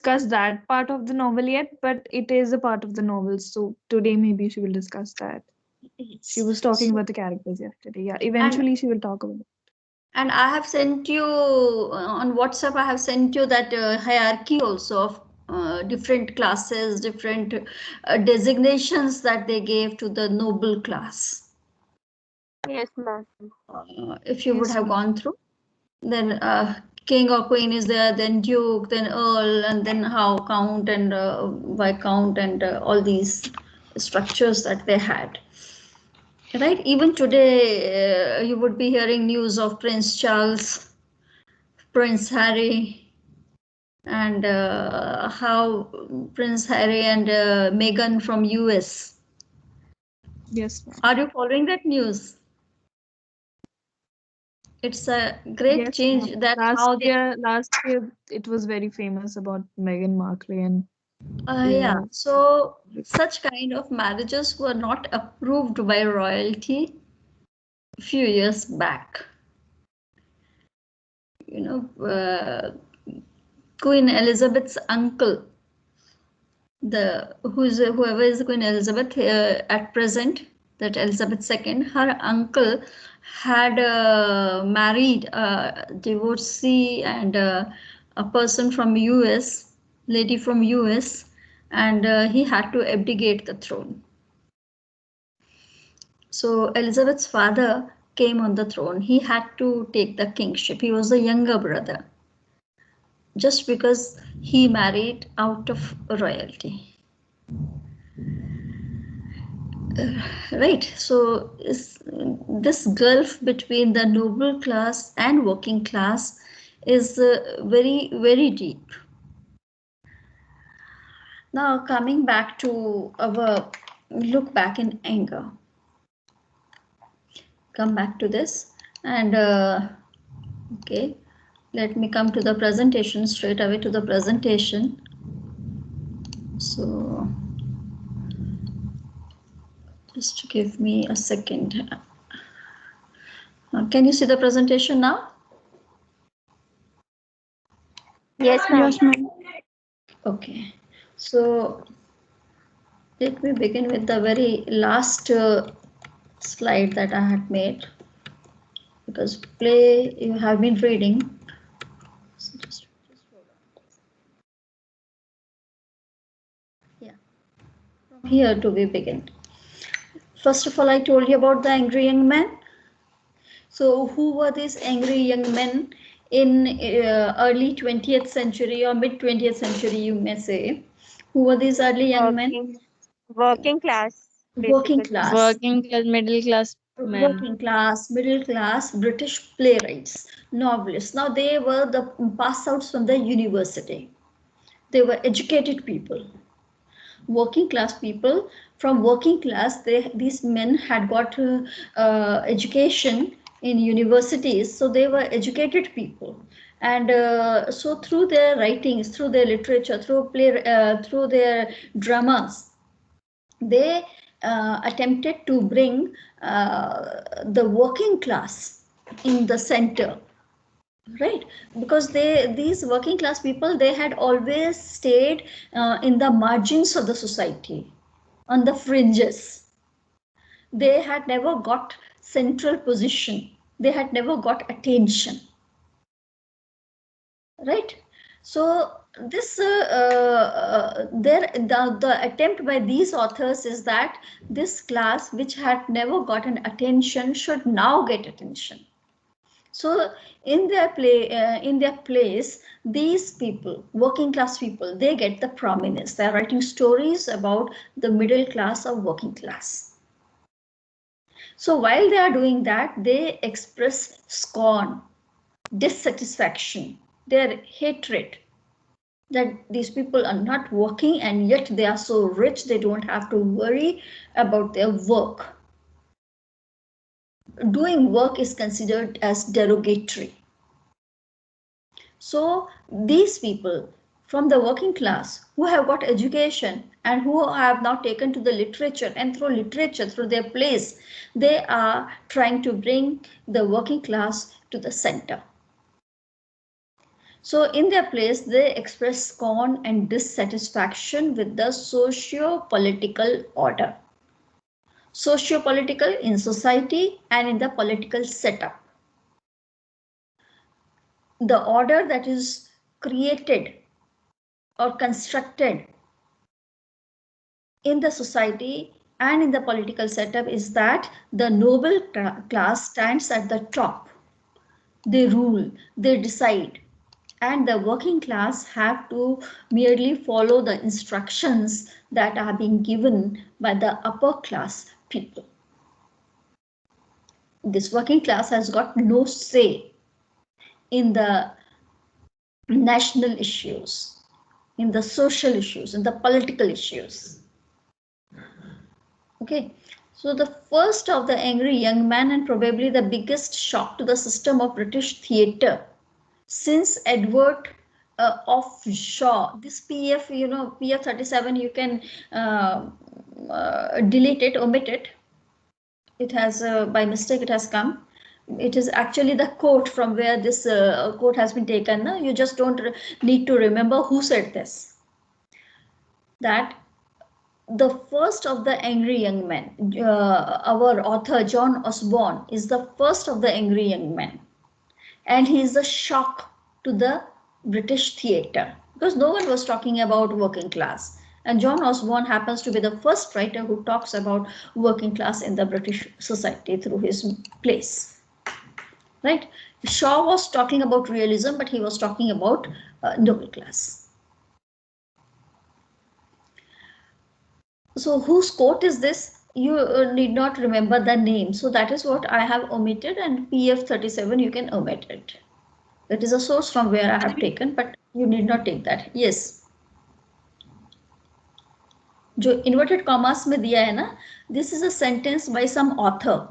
discussed that part of the novel yet, but it is a part of the novel. So today maybe she will discuss that. She Yes. was talking So, about the characters yesterday. Yeah, and eventually she will talk about it. and I have sent you on WhatsApp. I have sent you that hierarchy also of different classes, different designations that they gave to the noble class. Yes, ma'am. If you would Yes, have ma'am. gone through, then king or queen is there, then duke, then earl, and then how count and viscount and all these structures that they had. Right? Even today, you would be hearing news of Prince Charles, Prince Harry, and how Prince Harry and Meghan from US. Yes, ma'am. Are you following that news? It's a great Yes, ma'am. change that how they. Last year it was very famous about Meghan Markle and Yeah, uh, so such kind of marriages were not approved by royalty a few years back. You know, Queen Elizabeth's uncle, whoever is Queen Elizabeth at present, that Elizabeth II, her uncle had married a divorcee and a person from US, lady from US, and he had to abdicate the throne. So Elizabeth's father came on the throne. He had to take the kingship. He was the younger brother, just because he married out of royalty. Right. So this gulf between the noble class and working class is very, very deep. Now, coming back to our look back in anger. Come back to this and okay, let me come to the presentation, straight away to the presentation. So just give me a second. Can you see the presentation now? Yes, ma'am. yes, ma'am. Okay, so let me begin with the very last slide that I had made, because play you have been reading. So just hold on. Yeah, from here to we begin. First of all, I told you about the angry young man. So who were these angry young men in early 20th century or mid 20th century, you may say? Who were these early young men? Working, working class, Working basically. class. Working class, middle class men. Working class, middle class British playwrights, novelists. Now they were the pass outs from the university. They were educated people. Working class people from working class, these men had got education in universities, so they were educated people, and so through their writings, through their literature, through their dramas, they attempted to bring the working class in the center, right? Because these working class people, they had always stayed in the margins of the society, on the fringes. They had never got central position, they had never got attention, right? So this the attempt by these authors is that this class which had never gotten attention should now get attention. So in their in their place, these people, working class people, they get the prominence. They are writing stories about the middle class or working class. So while they are doing that, they express scorn, dissatisfaction, their hatred that these people are not working and yet they are so rich they don't have to worry about their work. Doing work is considered as derogatory. So these people from the working class who have got education and who have now taken to the literature, and through literature, through their plays, they are trying to bring the working class to the center. So in their place, they express scorn and dissatisfaction with the socio-political order. Socio-political in society and in the political setup. The order that is created or constructed in the society and in the political setup is that the noble class stands at the top. They rule, they decide, and the working class have to merely follow the instructions that are being given by the upper class people. This working class has got no say in the national issues, in the social issues, in the political issues. Okay, so the first of the angry young man and probably the biggest shock to the system of British theatre since Edward of Shaw. This PF, PF 37, you can delete it, omit it. It has, by mistake, it has come. It is actually the quote from where this quote has been taken. No? You just don't need to remember who said this. That the first of the angry young men, our author John Osborne is the first of the angry young men, and he is a shock to the British theatre because no one was talking about working class, and John Osborne happens to be the first writer who talks about working class in the British society through his plays. Right? Shaw was talking about realism, but he was talking about noble class. So whose quote is this? You need not remember the name. So that is what I have omitted, and PF 37 you can omit it. That is a source from where I have taken, but you need not take that. Yes. जो inverted commas में दिया है ना, this is a sentence by some author.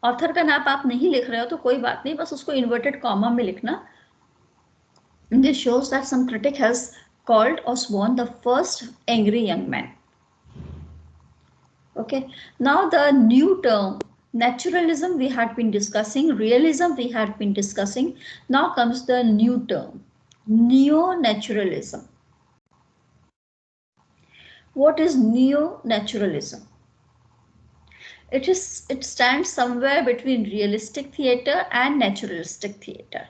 Author का नाम आप नहीं लिख रहे हो तो कोई बात नहीं, बस उसको inverted comma में लिखना. This shows that some critic has called Osborne the first angry young man. Okay, now the new term naturalism we had been discussing, realism we had been discussing. Now comes the new term, neo-naturalism. What is neo-naturalism? It stands somewhere between realistic theatre and naturalistic theatre.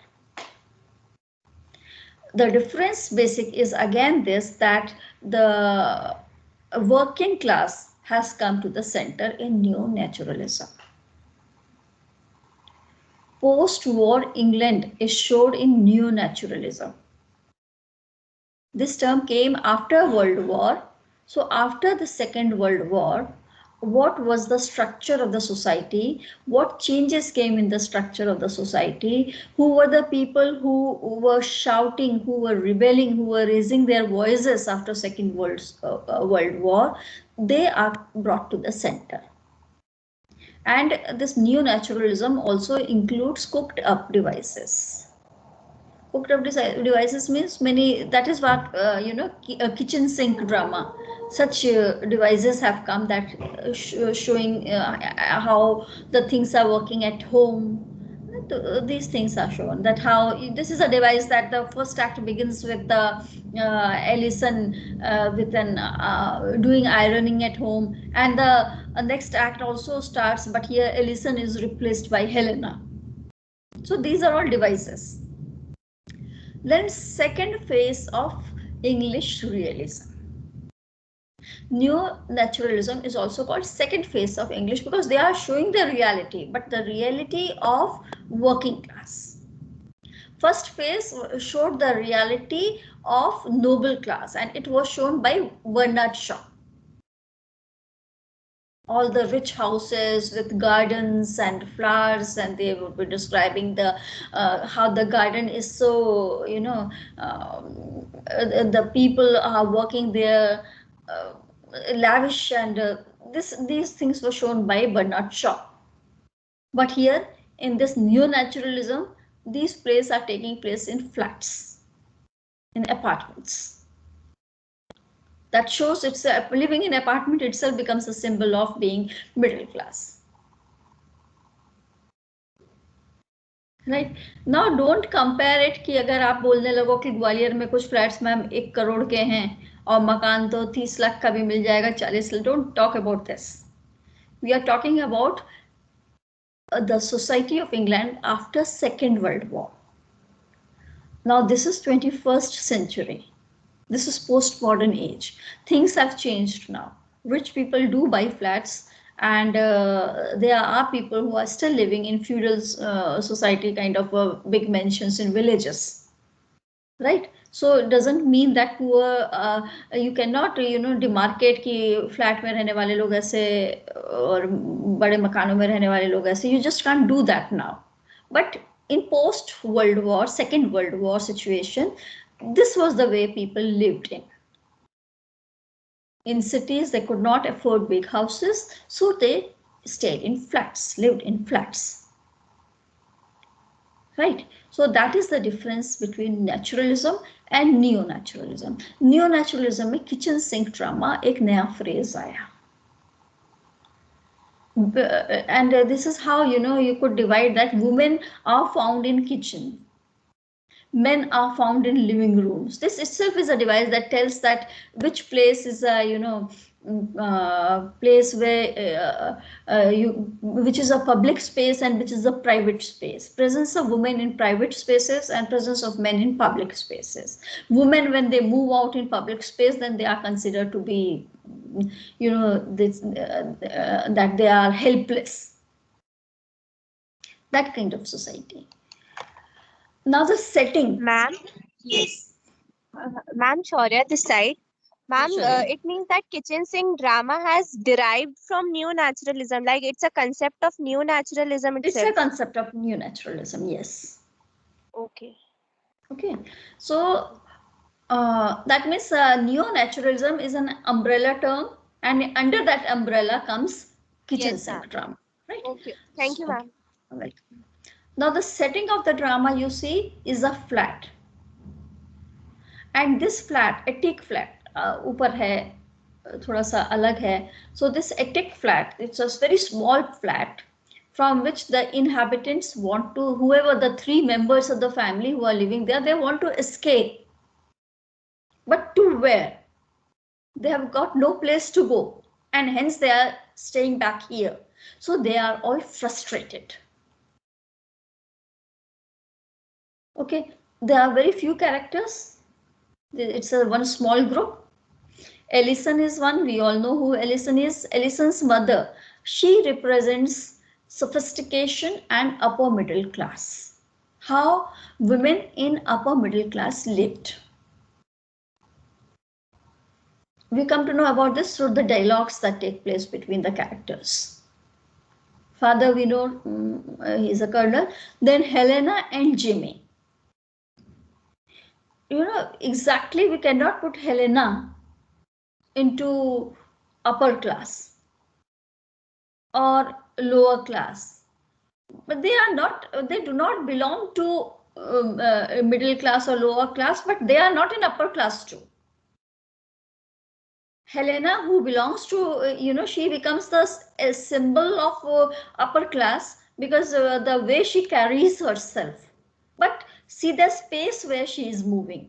The difference basic is again this, that the working class has come to the center in neo-naturalism. Post-war England is showed in neo-naturalism. This term came after World War. So after the Second World War, what was the structure of the society? What changes came in the structure of the society? Who were the people who were shouting, who were rebelling, who were raising their voices after Second World War? They are brought to the center. And this neo-naturalism also includes cooked up devices. Cooked up devices means many, that is what, kitchen sink drama. Such devices have come that showing how the things are working at home. These things are shown, that how this is a device that the first act begins with the Ellison with an doing ironing at home, and the next act also starts, but here Ellison is replaced by Helena. So these are all devices. Then second phase of English realism. Neo-naturalism is also called second phase of English because they are showing the reality, but the reality of working class. First phase showed the reality of noble class, and it was shown by Bernard Shaw. All the rich houses with gardens and flowers, and they would be describing the how the garden is so, the people are working there lavish, and these things were shown by Bernard Shaw. But here in this neo-naturalism, these plays are taking place in flats, in apartments. That shows it's living in apartment itself becomes a symbol of being middle class. Right now don't compare it कि अगर आप बोलने लगो कि ग्वालियर में कुछ flats ma'am 1 crore के हैं और मकान तो 30 लाख का भी मिल जाएगा, 40 lakh, don't talk about this. We are talking about the society of England after Second World War. Now this is 21st century. This is post-modern age. Things have changed now. Rich people do buy flats, and there are people who are still living in feudal society kind of big mansions in villages. Right? So it doesn't mean that poor, you cannot demarcate कि flat में रहने वाले लोग ऐसे और बड़े मकानों में रहने वाले लोग ऐसे. You just can't do that now. But in post World War, Second World War situation, this was the way people lived in. In cities, they could not afford big houses, so they stayed in flats, lived in flats. Right? So that is the difference between naturalism and neo-naturalism. Neo-naturalism में kitchen sink drama एक नया phrase आया. And this is how you could divide that women are found in kitchen, men are found in living rooms. This itself is a device that tells that which place is a place where which is a public space and which is a private space. Presence of women in private spaces and presence of men in public spaces. Women, when they move out in public space, then they are considered to be that they are helpless. That kind of society. Now the setting. Ma'am, Yes. ma'am, Shaurya, this side. Ma'am, Shaurya. it means that kitchen sink drama has derived from new naturalism. Like it's a concept of new naturalism It's a itself. concept of new naturalism, yes. Okay. Okay, so that means neo-naturalism is an umbrella term, and under that umbrella comes kitchen Yes, ma'am. sink drama, right? Okay. Thank you, Okay, ma'am. all right. Now the setting of the drama you see is a flat, and this flat, attic flat, ऊपर है, थोड़ा सा अलग है. So this attic flat, it's a very small flat from which the inhabitants want to, whoever the 3 members of the family who are living there, they want to escape. But to where? They have got no place to go, and hence they are staying back here. So they are all frustrated. Okay, there are very few characters. It's a one small group. Ellison is one. We all know who Ellison is. Ellison's mother. She represents sophistication and upper middle class. How women in upper middle class lived. We come to know about this through the dialogues that take place between the characters. Father, we know he's a colonel. Then Helena and Jimmy. Exactly, we cannot put Helena into upper class or lower class, but they are not, they do not belong to middle class or lower class, but they are not in upper class too. Helena, who belongs to, she becomes the a symbol of upper class because the way she carries herself. But see the space where she is moving.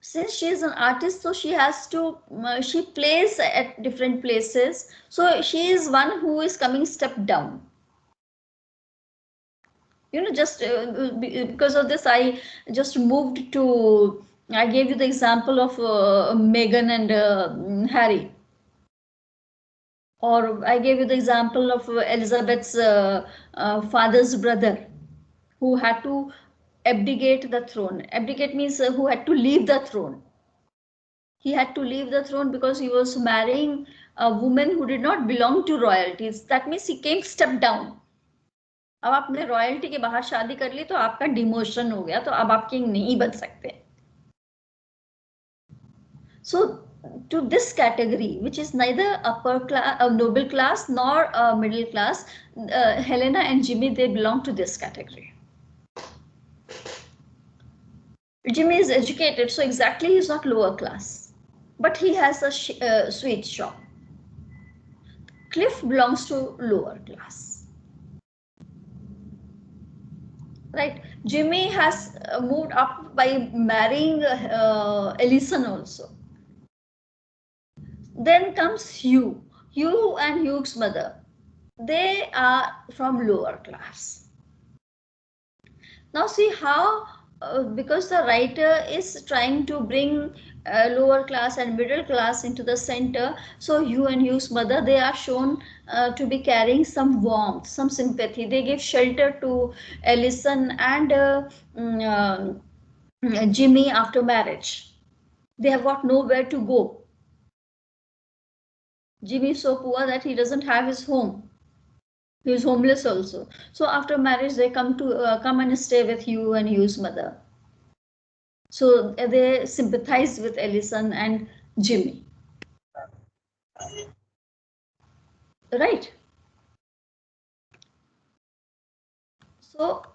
Since she is an artist, so she has to, she plays at different places. So she is one who is coming step down. Just because of this, I just moved to, I gave you the example of Meghan and Harry. Or I gave you the example of Elizabeth's father's brother, who had to abdicate the throne. Abdicate means who had to leave the throne. He had to leave the throne because he was marrying a woman who did not belong to royalties. That means he came step down. अब आपने royalty के बाहर शादी कर ली तो आपका demotion हो गया, तो अब आप किंग नहीं बन सकते. So to this category, which is neither upper class, noble class nor middle class, Helena and Jimmy, they belong to this category. Jimmy is educated, so exactly he's not lower class, but he has a sweet shop. Cliff belongs to lower class. right? Jimmy has moved up by marrying Ellison also. Then comes Hugh. Hugh and Hugh's mother. They are from lower class. Now see how, because the writer is trying to bring lower class and middle class into the center, so Hugh and Hugh's mother, they are shown to be carrying some warmth, some sympathy. They give shelter to Ellison and Jimmy after marriage. They have got nowhere to go. Jimmy is so poor that he doesn't have his home. He is homeless also. So after marriage, they come and stay with Hugh and Hugh's mother. So they sympathize with Ellison and Jimmy. Right. So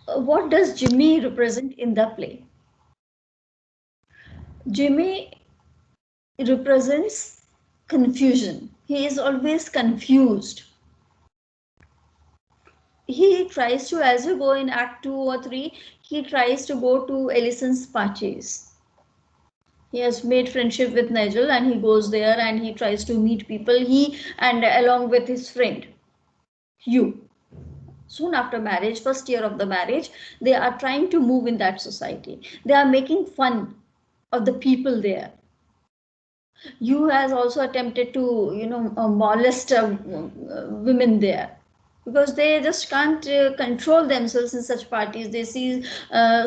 what does Jimmy represent in the play? Jimmy represents confusion. He is always confused. He tries to, as you go in Act 2 or 3, he tries to go to Ellison's parties. He has made friendship with Nigel and he goes there and he tries to meet people, he and along with his friend Hugh. Soon after marriage, first year of the marriage, they are trying to move in that society. They are making fun of the people there. Hugh has also attempted to, molest women there, because they just can't control themselves in such parties. They see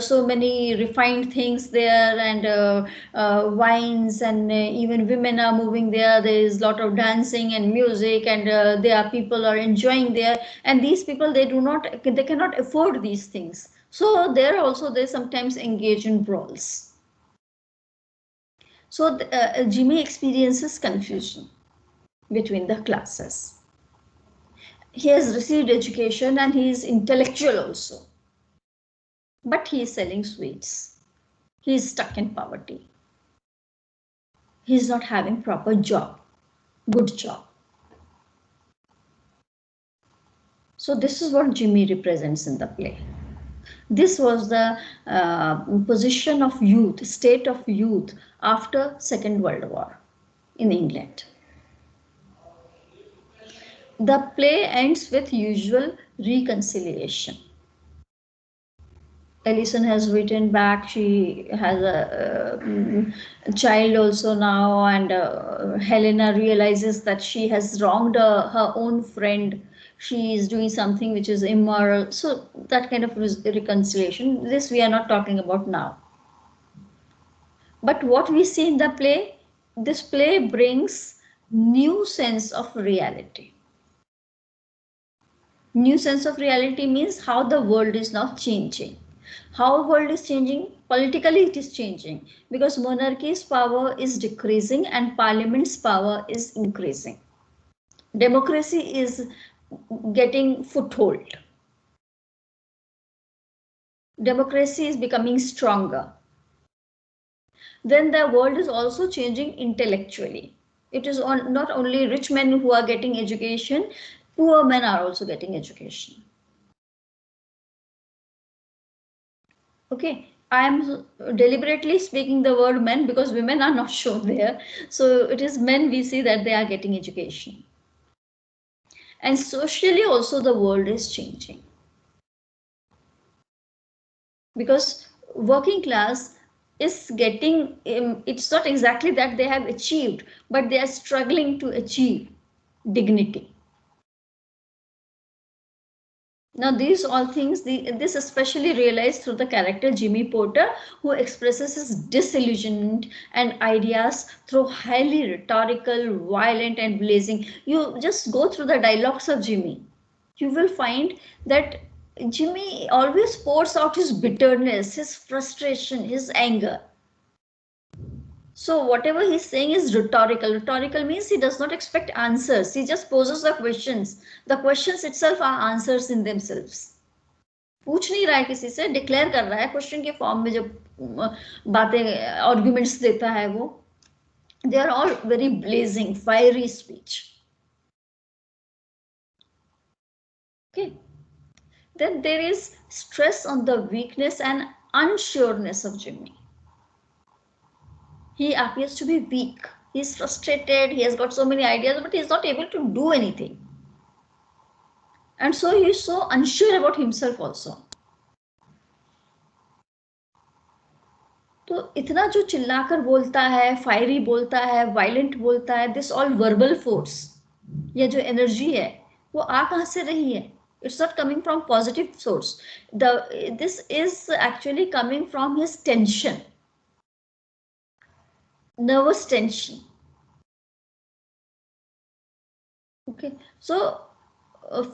so many refined things there, and wines, and even women are moving there. There is a lot of dancing and music, and there people are enjoying there, and these people, they cannot afford these things, so there also they sometimes engage in brawls. So Jimmy experiences confusion between the classes. He has received education and he is intellectual also. But he is selling sweets. He is stuck in poverty. He is not having proper job, good job. So this is what Jimmy represents in the play. This was the position of youth, state of youth after Second World War in England. The play ends with usual reconciliation. Ellison has written back. She has a child also now, and Helena realizes that she has wronged her own friend. She is doing something which is immoral. So that kind of reconciliation. This we are not talking about now. But what we see in the play, this play brings new sense of reality. New sense of reality means how the world is now changing. How world is changing? Politically it is changing, because monarchy's power is decreasing and parliament's power is increasing. Democracy is getting foothold. Democracy is becoming stronger. Then the world is also changing intellectually. It is not only rich men who are getting education, poor men are also getting education. Okay, I am deliberately speaking the word men because women are not shown there. So it is men we see that they are getting education. And socially also the world is changing. Because working class is getting, it's not exactly that they have achieved, but they are struggling to achieve dignity. Now these all things, this especially realized through the character Jimmy Porter, who expresses his disillusionment and ideas through highly rhetorical, violent and blazing. You just go through the dialogues of Jimmy. You will find that Jimmy always pours out his bitterness, his frustration, his anger. So whatever he's saying is rhetorical. Rhetorical means he does not expect answers. He just poses the questions. The questions itself are answers in themselves. पूछ नहीं रहा है किसी से, declare कर रहा है question के फॉर्म में, जब बातें आर्ग्यूमेंट्स देता है वो. They are all very blazing, fiery speech. Okay. then there is stress on the weakness and unsureness of Jimmy. He appears to be weak. He's frustrated. He has got so many ideas, but he's not able to do anything. And so he's so unsure about himself also. तो इतना जो चिल्लाकर बोलता है, fiery बोलता है, violent बोलता है, दिस ऑल वर्बल फोर्स, ये जो एनर्जी है वो आ कहाँ से रही है? It's not coming from positive source. This is actually coming from his tension, nervous tension. Okay, so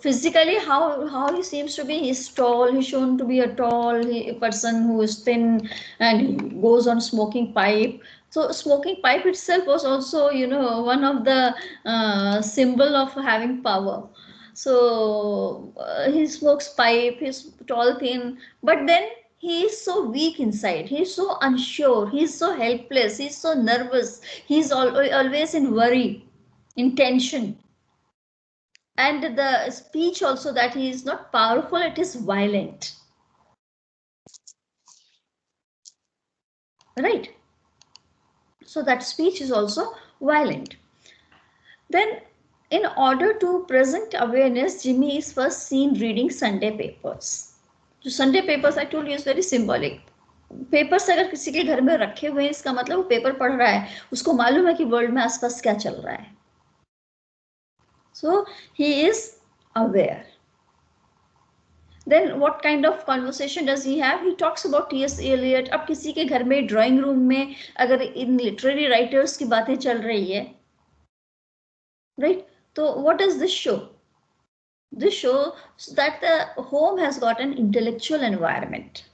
physically how he seems to be, he's tall, he's shown to be a tall person who is thin, and he goes on smoking pipe. So smoking pipe itself was also, you know, one of the symbol of having power. So he smokes pipe, he's tall, thin, but then he is so weak inside, he's so unsure, he's so helpless, he's so nervous, he's always in worry, in tension. And the speech also, that he is not powerful, it is violent. Right? So that speech is also violent. Then, in order to present awareness, Jimmy is first seen reading Sunday papers. So Sunday papers, I told you, is very symbolic. Papers अगर किसी के घर में रखे हुए हैं, इसका मतलब वो पेपर पढ़ रहा है, उसको मालूम है कि वर्ल्ड में आसपास क्या चल रहा है. So he is aware. Then what kind of conversation does he have? He talks about T.S. Eliot. अब किसी के घर में ड्राइंग रूम में अगर इन लिटरेरी राइटर्स की बातें चल रही है, right? तो what does this show? This shows that the home has got an intellectual environment.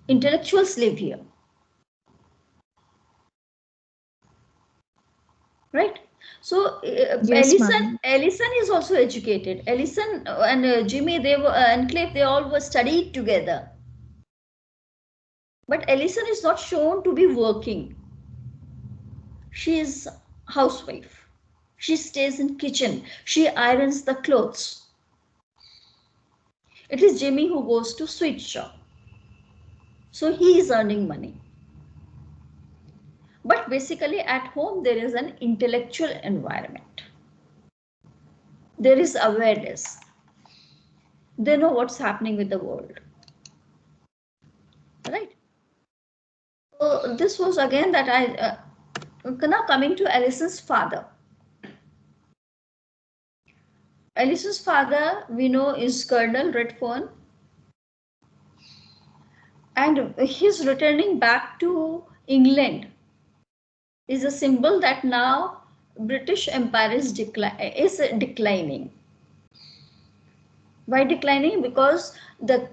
Intellectuals live here, right? So Yes, ma'am. Ellison is also educated. Ellison and Jimmy, they were and Cliff, they all were studied together. But Ellison is not shown to be working. She is housewife. She stays in kitchen. She irons the clothes. It is Jimmy who goes to sweet shop. So he is earning money. But basically at home there is an intellectual environment. There is awareness. They know what's happening with the world. Right? So this was again that I now coming to Allison's father. Allison's father, we know, is Colonel Redfern, and his returning back to England is a symbol that now British Empire is declining. Why declining? Because the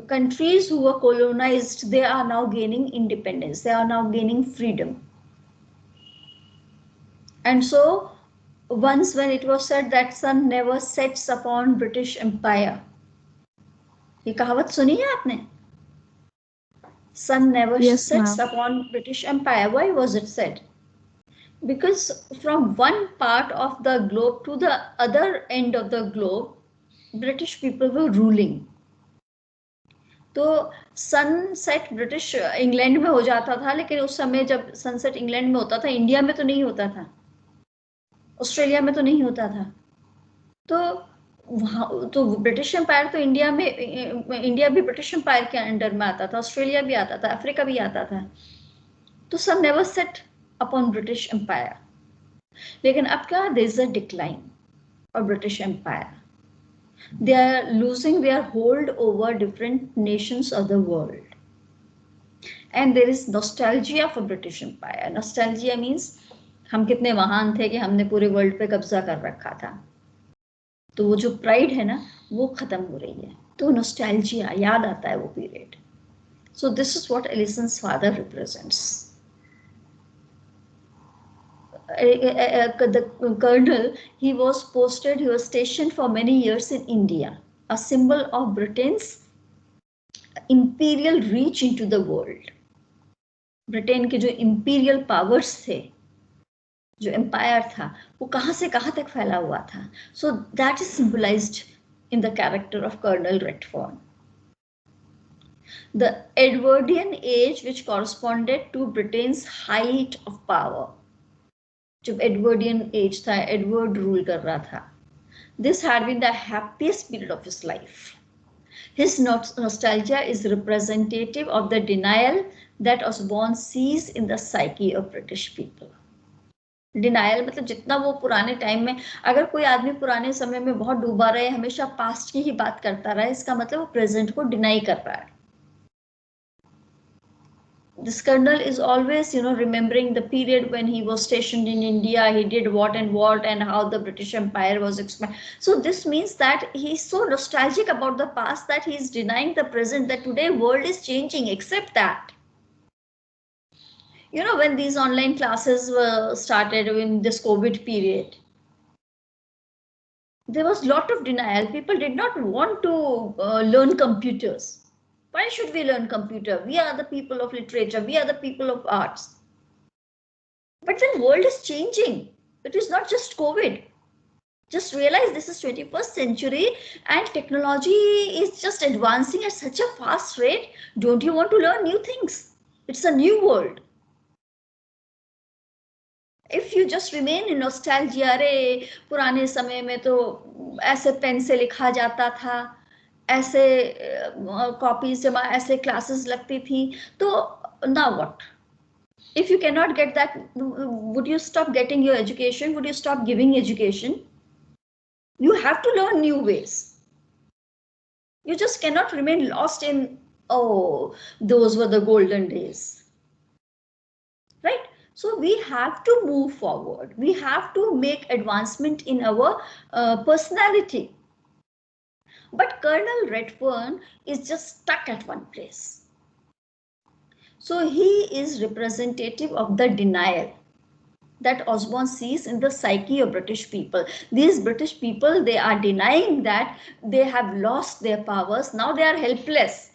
countries who were colonized, they are now gaining independence. They are now gaining freedom. And so once when it was said that sun never sets upon British Empire, ये कहावत सुनी है आपने? Sun never sets upon British Empire. Why was it said? Because from one part of the globe to the other end of the globe, British people were ruling. तो sunset British England में हो जाता था, लेकिन उस समय जब sunset England में होता था, इंडिया में तो नहीं होता था, ऑस्ट्रेलिया में तो नहीं होता था. तो ब्रिटिश एम्पायर तो इंडिया भी ब्रिटिश एम्पायर के अंडर में आता था, ऑस्ट्रेलिया भी आता था, अफ्रीका भी आता था. तो sun never set upon British empire. लेकिन अब क्या, there is a decline of British empire. They are losing their hold over different nations of the world. And there is nostalgia for British Empire. Nostalgia means हम कितने महान थे कि हमने पूरे वर्ल्ड पे कब्जा कर रखा था. तो वो जो प्राइड है ना, वो खत्म हो रही है. तो nostalgia, याद आता है वो period. So this is what Allison's father represents. The colonel, he was stationed for many years in India, a symbol of Britain's imperial reach into the world. Britain के जो imperial powers थे, जो empire था, वो कहाँ से कहाँ तक फैला हुआ था. So that is symbolized in the character of Colonel Redfern. The Edwardian age, which corresponded to Britain's height of power. जब Edwardian age था, Edward rule कर रहा था. This had been the happiest period of his life. His nostalgia is representative of the denial that Osborne sees in the psyche of British people. Denial मतलब जितना वो पुराने time में, अगर कोई आदमी पुराने समय में बहुत डूबा रहे, हमेशा पास्ट की ही बात करता रहा, इसका मतलब वो प्रेजेंट को डिनाई कर रहा है. This colonel is always, remembering the period when he was stationed in India, he did what and how the British Empire was expanded. So this means that he's so nostalgic about the past that he's denying the present, that today world is changing, except that. When these online classes were started in this COVID period, there was a lot of denial. People did not want to learn computers. Why should we learn computer? We are the people of literature. We are the people of arts. But then world is changing. It is not just COVID. Just realize this is 21st century and technology is just advancing at such a fast rate. Don't you want to learn new things? It's a new world. If you just remain in nostalgia, अरे पुराने समय में तो ऐसे pen से लिखा जाता था, ऐसे कॉपीज जमा, ऐसे क्लासेस लगती थी, तो now what? If you cannot get that, would you stop getting your education? Would you stop giving education? You have to learn new ways. You just cannot remain lost in, oh, those were the golden days, right? So we have to move forward. We have to make advancement in our personality. But Colonel Redfern is just stuck at one place. So he is representative of the denial that Osborne sees in the psyche of British people. These British people, they are denying that they have lost their powers. Now they are helpless.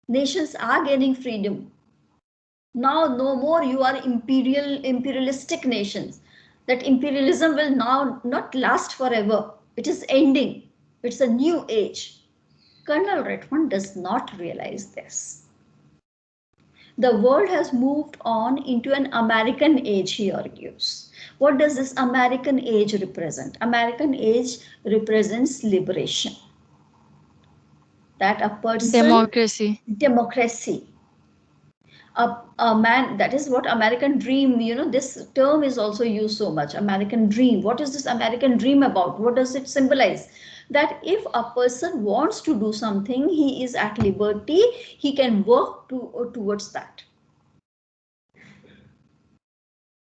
Nations are gaining freedom. Now no more you are imperialistic nations. That imperialism will now not last forever. It is ending. It's a new age. Colonel Redfern does not realize this. The world has moved on into an American age, he argues. What does this American age represent? American age represents liberation. That a person... Democracy. A man, that is what American dream, this term is also used so much, American dream. What is this American dream about? What does it symbolize? That if a person wants to do something, he is at liberty, he can work towards that.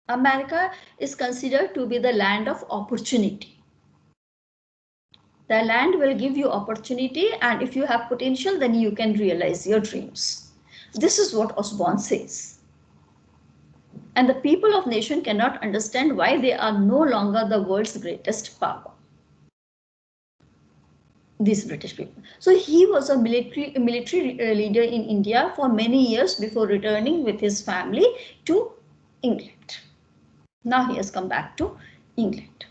America is considered to be the land of opportunity. The land will give you opportunity, and if you have potential, then you can realize your dreams. This is what Osborne says. And the people of nation cannot understand why they are no longer the world's greatest power. These British people. So he was a military leader in India for many years before returning with his family to England. Now he has come back to England.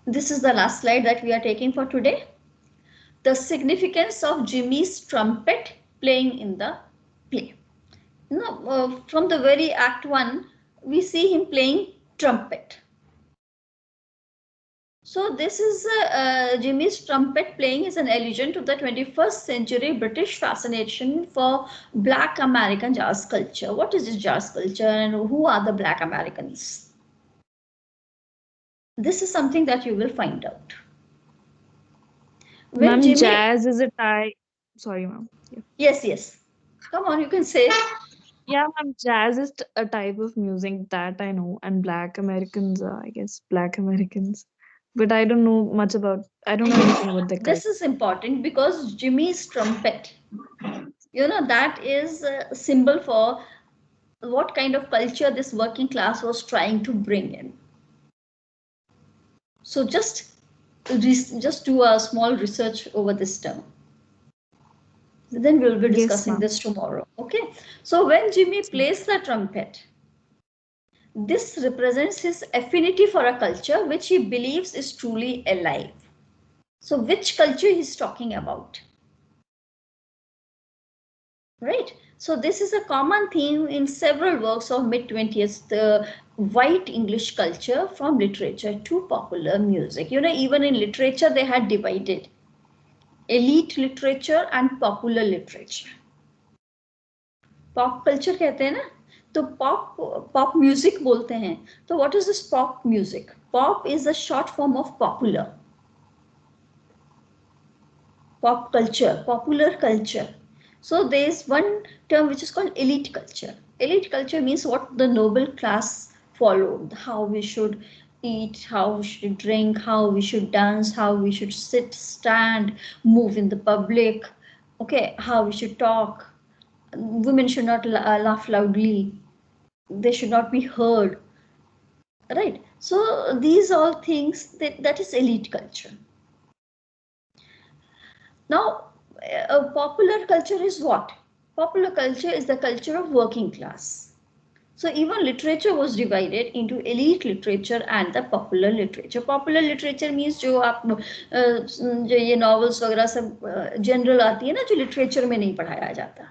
This is the last slide that we are taking for today. The significance of Jimmy's trumpet playing in the play. From the very Act 1, we see him playing trumpet. So this is Jimmy's trumpet playing is an allusion to the 21st century British fascination for Black American jazz culture. What is this jazz culture and who are the Black Americans? This is something that you will find out. Ma'am, jazz is a type. Sorry, ma'am. Yeah. Yes. Come on, you can say. Yeah, ma'am, jazz is a type of music that I know, and Black Americans are, I guess, Black Americans. But I don't know much about, I don't know anything about the culture. This is important because Jimmy's trumpet, that is a symbol for what kind of culture this working class was trying to bring in. So just do a small research over this term. Then we'll be discussing this tomorrow. Okay. So when Jimmy plays the trumpet, This represents his affinity for a culture which he believes is truly alive. So which culture he's talking about? Right. So this is a common theme in several works of mid-20th, the white English culture from literature to popular music. You know, even in literature they had divided elite literature and popular literature. Pop culture कहते हैं ना, तो pop music बोलते हैं. तो what is this pop music? Pop is a short form of popular. Pop culture, popular culture. So there is one term which is called elite culture. Elite culture means what the noble class followed, how we should eat, how we should drink, how we should dance, how we should sit, stand, move in the public, okay, how we should talk. Women should not laugh loudly, they should not be heard, right? So these all things, that is elite culture. Now, popular culture is what? Popular culture is the culture of working class. So even literature was divided into elite literature and the popular literature. Popular literature means जो आप जो ये novels वगैरह सब general आती है ना, जो literature में नहीं पढ़ाया जाता.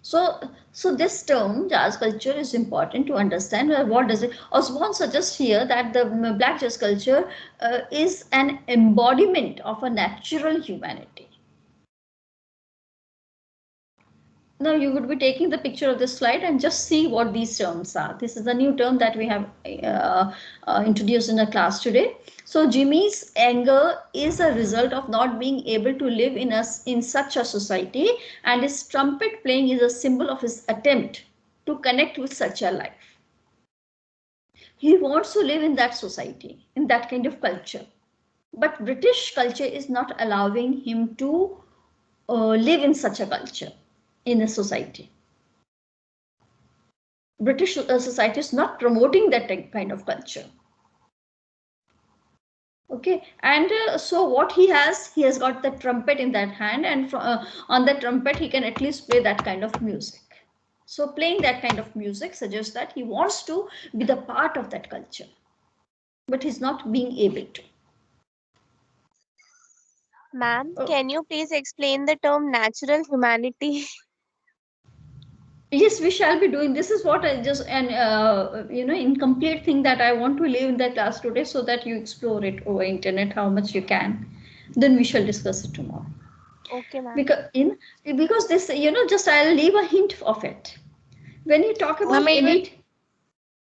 So this term jazz culture is important to understand. What does it? Osborne suggests here that the black jazz culture is an embodiment of a natural humanity. Now you would be taking the picture of this slide and just see what these terms are. This is a new term that we have introduced in the class today. So Jimmy's anger is a result of not being able to live in such a society, and his trumpet playing is a symbol of his attempt to connect with such a life. He wants to live in that society, in that kind of culture. But British culture is not allowing him to live in such a culture, in a society. British society is not promoting that kind of culture. Okay, and so what he has got the trumpet in that hand, and on the trumpet he can at least play that kind of music. So playing that kind of music suggests that he wants to be the part of that culture, but he's not being able to. Ma'am, can you please explain the term natural humanity? Yes, we shall be doing. This is what I just incomplete thing that I want to leave in the class today, so that you explore it over internet how much you can. Then we shall discuss it tomorrow. Okay, ma'am. Because this, just I'll leave a hint of it. When you talk about elite,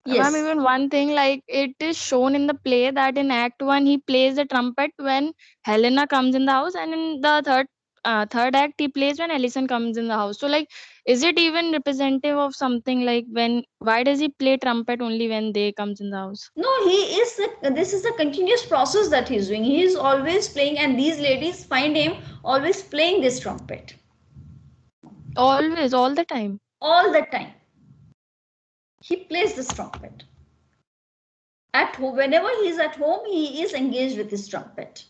Ma'am, yes. even one thing, like it is shown in the play that in Act 1 he plays the trumpet when Helena comes in the house, and in the third act he plays when Ellison comes in the house. So like, is it even representative of something, like why does he play trumpet only when they comes in the house? No, this is a continuous process that he's doing. He is always playing, and these ladies find him always playing this trumpet. Always, all the time. All the time. He plays this trumpet. At home, whenever he is at home, he is engaged with his trumpet.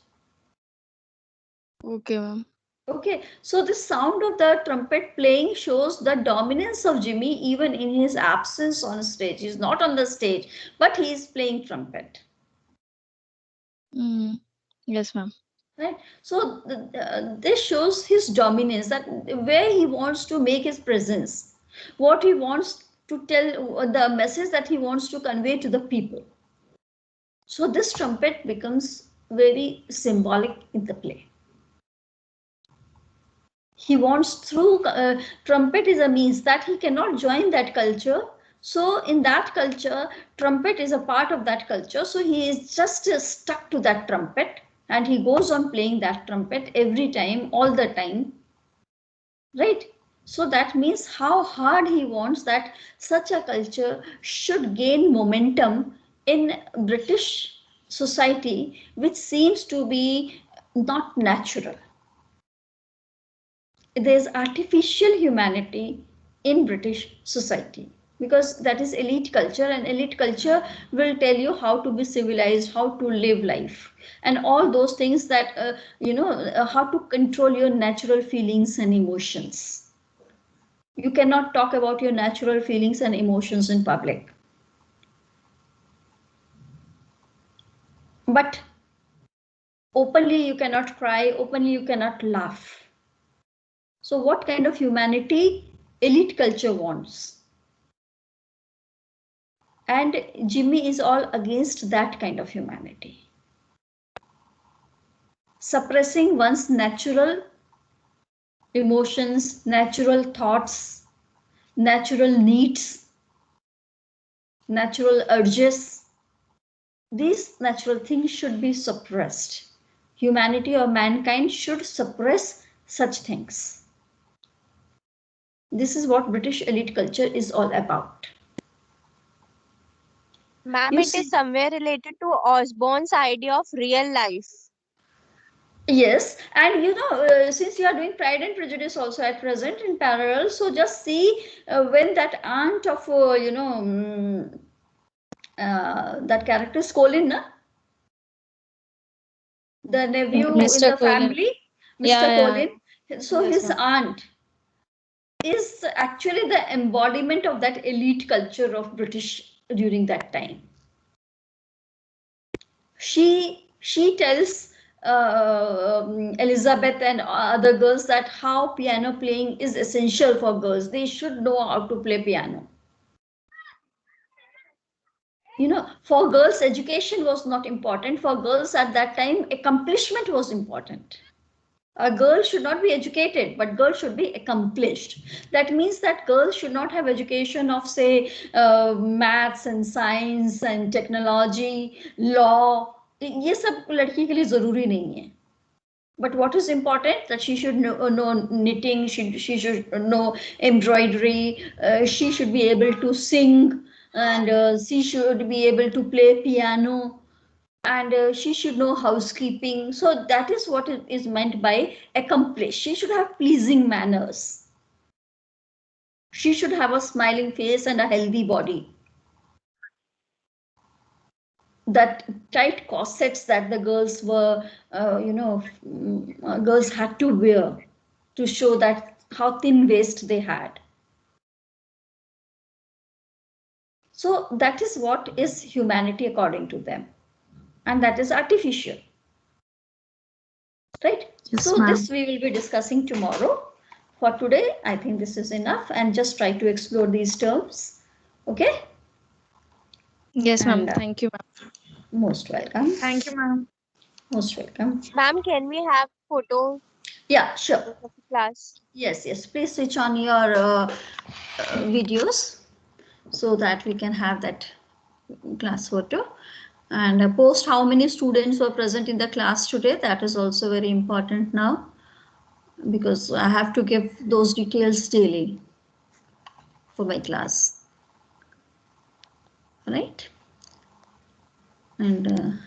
Okay, ma'am. Okay, so the sound of the trumpet playing shows the dominance of Jimmy even in his absence on stage. He's not on the stage, but he is playing trumpet. Yes, ma'am. Right. So this shows his dominance, that where he wants to make his presence, what he wants to tell, the message that he wants to convey to the people. So this trumpet becomes very symbolic in the play. He wants through trumpet is a means that he cannot join that culture. So in that culture, trumpet is a part of that culture. So he is just stuck to that trumpet, and he goes on playing that trumpet every time, all the time. Right? So that means how hard he wants that such a culture should gain momentum in British society, which seems to be not natural. There's artificial humanity in British society, because that is elite culture, and elite culture will tell you how to be civilized, how to live life, and all those things that how to control your natural feelings and emotions. You cannot talk about your natural feelings and emotions in public. But openly you cannot cry, openly you cannot laugh. So what kind of humanity elite culture wants? And Jimmy is all against that kind of humanity. Suppressing one's natural emotions, natural thoughts, natural needs, natural urges. These natural things should be suppressed. Humanity or mankind should suppress such things. This is what British elite culture is all about. Ma'am, You it is see, somewhere related to Osborne's idea of real life. yes, and since you are doing Pride and Prejudice also at present in parallel, so just see when that aunt of, that character is Colin, na? The nephew in Mr. the Colin. family, Yeah, Mr. yeah. Colin. So Yes, his ma'am. aunt is actually the embodiment of that elite culture of British during that time. She tells Elizabeth and other girls that how piano playing is essential for girls. They should know how to play piano. For girls, education was not important. For girls at that time, accomplishment was important. A girl should not be educated, but girls should be accomplished. That means that girls should not have education of, say, maths and science and technology, law. ये सब लड़की के लिए जरूरी नहीं है. But what is important, that she should know knitting, she should know embroidery, she should be able to sing, and she should be able to play piano, and she should know housekeeping. So that is what is meant by accomplished. She should have pleasing manners. She should have a smiling face and a healthy body. That tight corsets that the girls were, girls had to wear to show that how thin waist they had. So that is what is humanity according to them, and that is artificial, right? Yes, So ma'am. this we will be discussing tomorrow. For today, I think this is enough, and just try to explore these terms. Okay, Yes, ma'am. and Thank you, ma'am. most welcome. Thank you, ma'am. Most welcome. Ma'am, can we have photos Yeah, sure. of the class? Yes, yes. Please switch on your videos so that we can have that class photo, and post how many students were present in the class today. That is also very important now, because I have to give those details daily for my class, right? And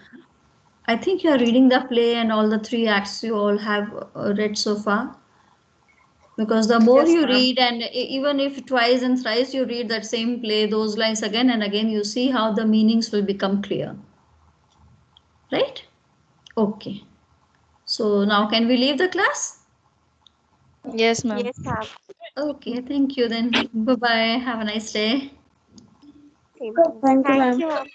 I think you are reading the play and all the three acts you all have read so far, because the more Yes, you ma'am. read, and even if twice and thrice you read that same play, those lines again and again, you see how the meanings will become clear, right? Okay, so now can we leave the class? Yes, ma'am. Yes, ma'am. Okay, thank you then. Bye bye, have a nice day. Same to you. Thank you, Thank ma'am. you, ma'am.